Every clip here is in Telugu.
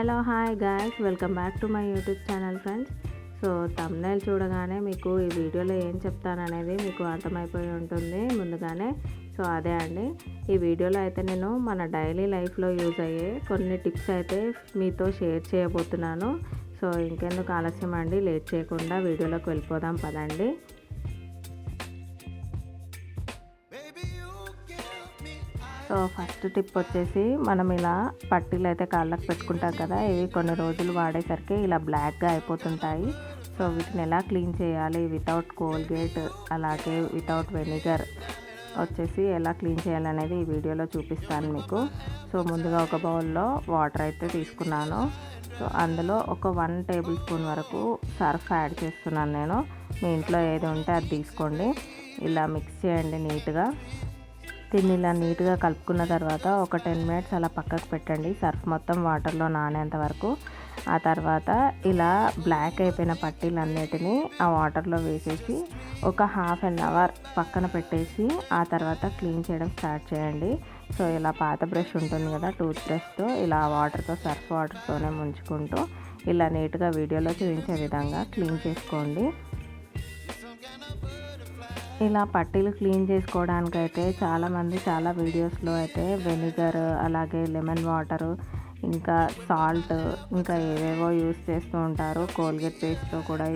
Hello hi guys, welcome back to my YouTube channel friends. So thumbnail చూడగానే మీకు ఈ వీడియోలో ఏం చెప్తాననేది మీకు అర్థమైపోయి ఉంటుంది ముందుగానే. సో అదే అండి, ఈ వీడియోలో అయితే నేను మన డైలీ లైఫ్లో యూజ్ అయ్యే కొన్ని టిప్స్ అయితే మీతో షేర్ చేయబోతున్నాను. సో ఇంకెందుకు ఆలస్యం అండి, లేట్ చేయకుండా వీడియోలోకి వెళ్ళిపోదాం పదండి. సో ఫస్ట్ టిప్ వచ్చేసి, మనం ఇలా పట్టీలు అయితే కాళ్ళకు పెట్టుకుంటాం కదా, ఇవి కొన్ని రోజులు వాడేసరికి ఇలా బ్లాక్గా అయిపోతుంటాయి. సో వీటిని ఎలా క్లీన్ చేయాలి వితౌట్ కోల్గేట్, అలాగే వితౌట్ వెనిగర్ వచ్చేసి ఎలా క్లీన్ చేయాలనేది ఈ వీడియోలో చూపిస్తాను మీకు. సో ముందుగా ఒక బౌల్లో వాటర్ అయితే తీసుకున్నాను. సో అందులో ఒక 1 టేబుల్ స్పూన్ వరకు సర్ఫ్ యాడ్ చేస్తున్నాను నేను. మీ ఇంట్లో ఏది ఉంటే అది తీసుకోండి. ఇలా మిక్స్ చేయండి నీట్గా. దీన్ని ఇలా నీట్గా కలుపుకున్న తర్వాత ఒక 10 మినిట్స్ అలా పక్కకు పెట్టండి, సర్ఫ్ మొత్తం వాటర్లో నానేంత వరకు. ఆ తర్వాత ఇలా బ్లాక్ అయిపోయిన పట్టీలన్నిటినీ ఆ వాటర్లో వేసేసి ఒక హాఫ్ అన్ అవర్ పక్కన పెట్టేసి ఆ తర్వాత క్లీన్ చేయడం స్టార్ట్ చేయండి. సో ఇలా పాత బ్రష్ ఉంటుంది కదా, టూత్ బ్రష్తో ఇలా వాటర్తో, సర్ఫ్ వాటర్తోనే ముంచుకుంటూ ఇలా నీట్గా వీడియోలో చూపించే విధంగా క్లీన్ చేసుకోండి. ఇలా పట్టీలు క్లీన్ చేసుకోవడానికైతే చాలామంది చాలా వీడియోస్లో అయితే వెనిగర్, అలాగే లెమన్ వాటరు, ఇంకా సాల్ట్, ఇంకా ఏవేవో యూస్ చేస్తూ ఉంటారు. కోల్గేట్ పేస్ట్తో కూడా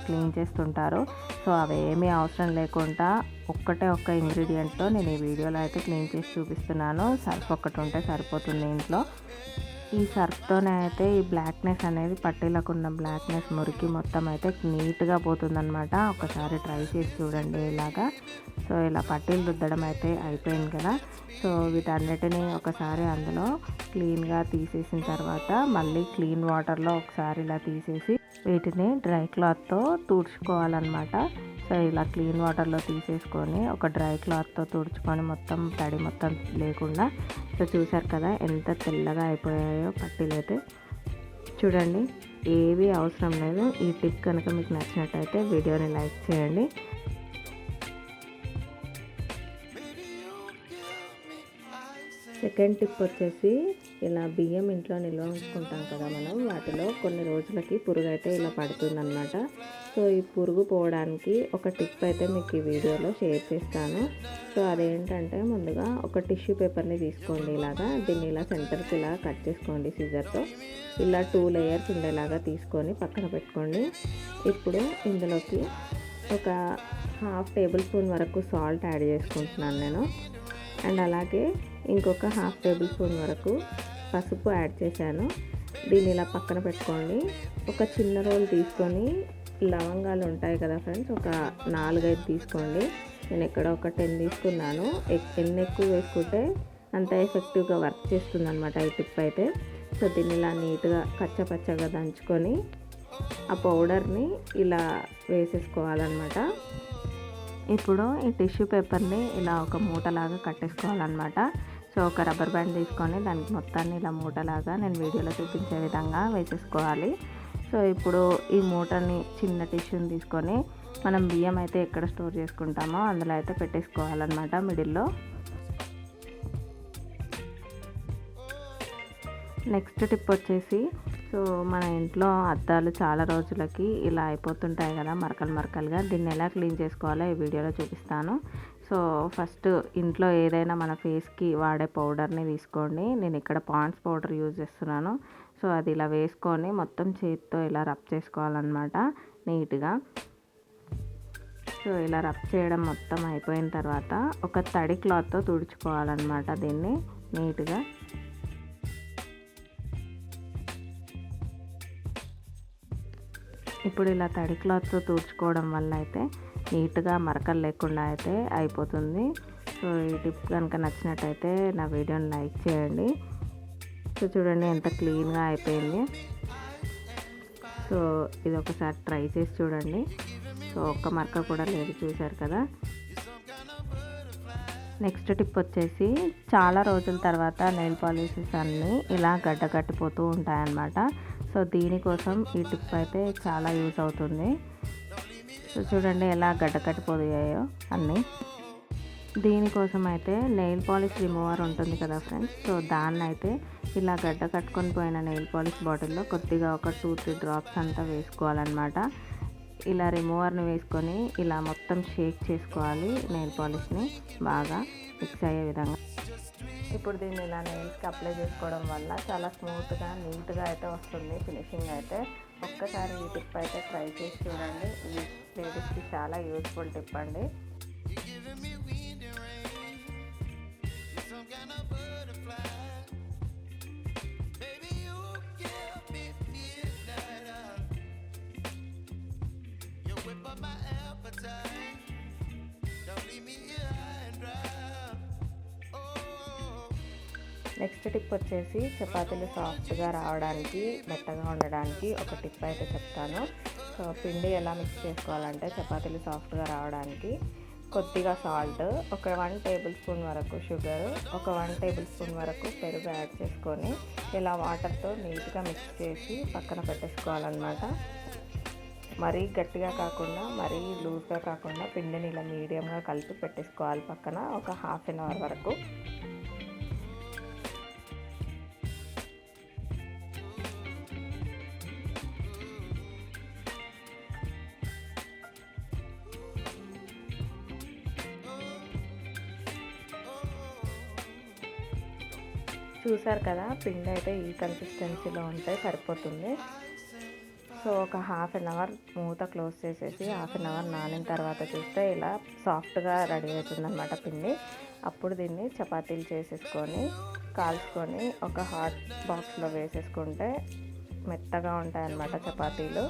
క్లీన్ చేస్తుంటారు. సో అవి ఏమీ అవసరం లేకుండా ఒక్క ఇంగ్రీడియంట్తో నేను ఈ వీడియోలో అయితే క్లీన్ చేసి చూపిస్తున్నాను. సర్ఫ్ ఒక్కటి ఉంటే సరిపోతుంది ఇంట్లో. ఈ సర్ఫ్తోనే అయితే ఈ బ్లాక్నెస్ అనేది, పట్టీలకు ఉన్న బ్లాక్నెస్ మురికి మొత్తం అయితే నీట్గా పోతుందన్నమాట. ఒకసారి ట్రై చేసి చూడండి ఇలాగా. సో ఇలా పట్టీలు రుద్దడం అయితే అయిపోయింది కదా. సో వీటన్నిటిని ఒకసారి అందులో క్లీన్గా తీసేసిన తర్వాత మళ్ళీ క్లీన్ వాటర్లో ఒకసారి ఇలా తీసేసి వీటిని డ్రై క్లాత్తో తుడుచుకోవాలన్నమాట. సో ఇలా క్లీన్ వాటర్లో తీసేసుకొని ఒక డ్రై క్లాత్తో తుడుచుకొని మొత్తం తడి మొత్తం లేకుండా. సో చూసారు కదా ఎంత తెల్లగా అయిపోయాయో పట్టీలు అయితే. చూడండి, ఏవి అవసరం లేదు. ఈ టిప్ కనుక మీకు నచ్చినట్టయితే వీడియోని లైక్ చేయండి. సెకండ్ టిప్ వచ్చేసి, ఇలా బియ్యం ఇంట్లో నిల్వ ఉంచుకుంటాం కదా మనం, వాటిలో కొన్ని రోజులకి పురుగు అయితే ఇలా పడుతుందన్నమాట. సో ఈ పురుగు పోవడానికి ఒక టిప్ అయితే మీకు ఈ వీడియోలో షేర్ చేస్తాను. సో అదేంటంటే, ముందుగా ఒక టిష్యూ పేపర్ని తీసుకోండి. ఇలాగా దీన్ని ఇలా సెంటర్కి ఇలా కట్ చేసుకోండి సిజర్తో. ఇలా 2 లేయర్స్ ఉండేలాగా తీసుకొని పక్కన పెట్టుకోండి. ఇప్పుడు ఇందులోకి ఒక హాఫ్ టేబుల్ స్పూన్ వరకు సాల్ట్ యాడ్ చేసుకుంటున్నాను నేను. అండ్ అలాగే ఇంకొక హాఫ్ టేబుల్ స్పూన్ వరకు పసుపు యాడ్ చేశాను. దీన్ని ఇలా పక్కన పెట్టుకోండి. ఒక చిన్న రోల్ తీసుకొని, లవంగాలు ఉంటాయి కదా ఫ్రెండ్స్, ఒక 4-5 తీసుకోండి. నేను ఇక్కడ ఒక 10 తీసుకున్నాను. ఎన్ని ఎక్కువ వేసుకుంటే అంత ఎఫెక్టివ్గా వర్క్ చేస్తుంది అనమాట ఈ టిప్ అయితే. సో దీన్ని ఇలా నీట్గా కచ్చపచ్చగా దంచుకొని ఆ పౌడర్ని ఇలా వేసేసుకోవాలన్నమాట. ఇప్పుడు ఈ టిష్యూ పేపర్ని ఇలా ఒక మూటలాగా కట్టేసుకోవాలన్నమాట. సో ఒక రబ్బర్ బ్యాండ్ తీసుకొని దానికి మొత్తాన్ని ఇలా మూటలాగా నేను వీడియోలో చూపించే విధంగా వేసేసుకోవాలి. సో ఇప్పుడు ఈ మూటని, చిన్న టిష్యూని తీసుకొని మనం బియ్యం అయితే ఎక్కడ స్టోర్ చేసుకుంటామో అందులో అయితే పెట్టేసుకోవాలన్నమాట మిడిల్లో. నెక్స్ట్ టిప్ వచ్చేసి, సో మన ఇంట్లో అద్దాలు చాలా రోజులకి ఇలా అయిపోతుంటాయి కదా, మరకలుగా. దీన్ని ఎలా క్లీన్ చేసుకోవాలో ఈ వీడియోలో చూపిస్తాను. సో ఫస్ట్ ఇంట్లో ఏదైనా మన ఫేస్కి వాడే పౌడర్ని తీసుకోండి. నేను ఇక్కడ పాండ్స్ పౌడర్ యూజ్ చేస్తున్నాను. సో అది ఇలా వేసుకొని మొత్తం చేతితో ఇలా రబ్ చేసుకోవాలన్నమాట నీట్గా. సో ఇలా రబ్ చేయడం మొత్తం అయిపోయిన తర్వాత ఒక తడి క్లాత్తో తుడుచుకోవాలన్నమాట దీన్ని నీట్గా. ఇప్పుడు ఇలా తడి క్లాత్తో తుడుచుకోవడం వల్ల అయితే నీట్గా మరకలు లేకుండా అయితే అయిపోతుంది. సో ఈ టిప్ కనుక నచ్చినట్టయితే నా వీడియోని లైక్ చేయండి. సో చూడండి ఎంత క్లీన్గా అయిపోయింది. సో ఇది ఒకసారి ట్రై చేసి చూడండి. సో ఒక్క మరక కూడా లేదు, చూసారు కదా. నెక్స్ట్ టిప్ వచ్చేసి, చాలా రోజుల తర్వాత నెయిల్ పాలిషెస్ అన్నీ ఇలా గడ్డకట్టిపోతూ ఉంటాయన్నమాట. సో దీనికోసం ఈ టిప్ అయితే చాలా యూజ్ అవుతుంది. సో చూడండి ఎలా గడ్డకట్టిపోయాయో అన్నీ. దీనికోసం అయితే నెయిల్ పాలిష్ రిమూవర్ ఉంటుంది కదా ఫ్రెండ్స్, సో దాన్ని అయితే ఇలా గడ్డ కట్టుకొని పోయిన నెయిల్ పాలిష్ బాటిల్లో కొద్దిగా ఒక 2-3 డ్రాప్స్ అంతా వేసుకోవాలన్నమాట. ఇలా రిమూవర్ని వేసుకొని ఇలా మొత్తం షేక్ చేసుకోవాలి, నెయిల్ పాలిష్ని బాగా మిక్స్ అయ్యే విధంగా. ఇప్పుడు దీన్ని ఇలా నెయిల్స్కి అప్లై చేసుకోవడం వల్ల చాలా స్మూత్గా నీట్గా అయితే వస్తుంది ఫినిషింగ్ అయితే. ఒక్కసారి ఈ టిప్ అయితే ట్రై చేసి చూడండి. ఈ లేడీస్కి చాలా యూస్ఫుల్ టిప్ అండి. నెక్స్ట్ టిప్ వచ్చేసి చపాతీలు సాఫ్ట్గా రావడానికి, మెత్తగా ఉండడానికి ఒక టిప్ అయితే చెప్తాను. సో పిండి ఎలా మిక్స్ చేసుకోవాలంటే చపాతీలు సాఫ్ట్గా రావడానికి కొద్దిగా సాల్ట్, ఒక 1 టేబుల్ స్పూన్ వరకు షుగర్, ఒక 1 టేబుల్ స్పూన్ వరకు పెరుగు యాడ్ చేసుకొని ఇలా వాటర్తో నీట్గా మిక్స్ చేసి పక్కన పెట్టేసుకోవాలన్నమాట. మరీ గట్టిగా కాకుండా మరీ లూజ్గా కాకుండా పిండిని ఇలా మీడియంగా కలిపి పెట్టేసుకోవాలి పక్కన ఒక ½ అన్ అవర్ వరకు. చూసారు కదా, పిండి అయితే ఈ కన్సిస్టెన్సీలో ఉంటే సరిపోతుంది. సో ఒక ½ అన్ అవర్ మూత క్లోజ్ చేసేసి ½ అన్ అవర్ నానిన తర్వాత చూస్తే ఇలా సాఫ్ట్గా రెడీ అవుతుంది అన్నమాట పిండి. అప్పుడు దీన్ని చపాతీలు చేసేసుకొని కాల్చుకొని ఒక హాట్ బాక్స్లో వేసేసుకుంటే మెత్తగా ఉంటాయి అన్నమాట చపాతీలు.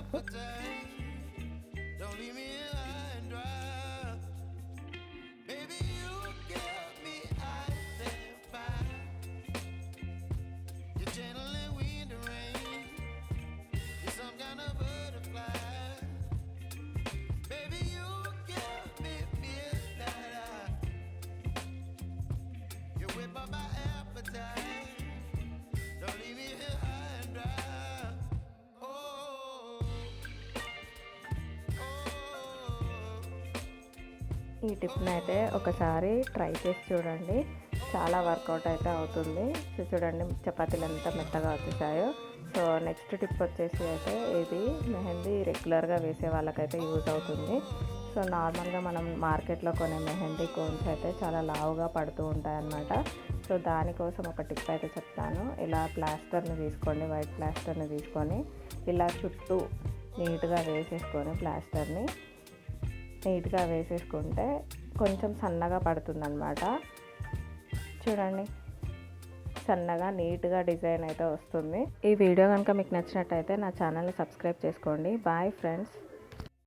ఈ టిప్ని అయితే ఒకసారి ట్రై చేసి చూడండి, చాలా వర్కౌట్ అయితే అవుతుంది. సో చూడండి చపాతీలు ఎంత మెత్తగా వచ్చేసాయో. సో నెక్స్ట్ టిప్ వచ్చేసి అయితే ఇది మెహందీ రెగ్యులర్గా వేసే వాళ్ళకైతే యూజ్ అవుతుంది. సో నార్మల్గా మనం మార్కెట్లో కొనే మెహందీ కోన్స్ అయితే చాలా లావుగా పడుతూ ఉంటాయన్నమాట. సో దానికోసం ఒక టిప్ అయితే చెప్తాను. ఇలా ప్లాస్టర్ని తీసుకోండి, వైట్ ప్లాస్టర్ని తీసుకొని ఇలా చుట్టూ నీట్గా వేసేసుకొని ప్లాస్టర్ని నీట్గా వేసేసుకుంటే కొంచెం సన్నగా పడుతుందన్నమాట. చూడండి సన్నగా నీట్గా డిజైన్ అయితే వస్తుంది. ఈ వీడియో కనుక మీకు నచ్చినట్టయితే నా ఛానల్ని సబ్స్క్రైబ్ చేసుకోండి. Bye friends.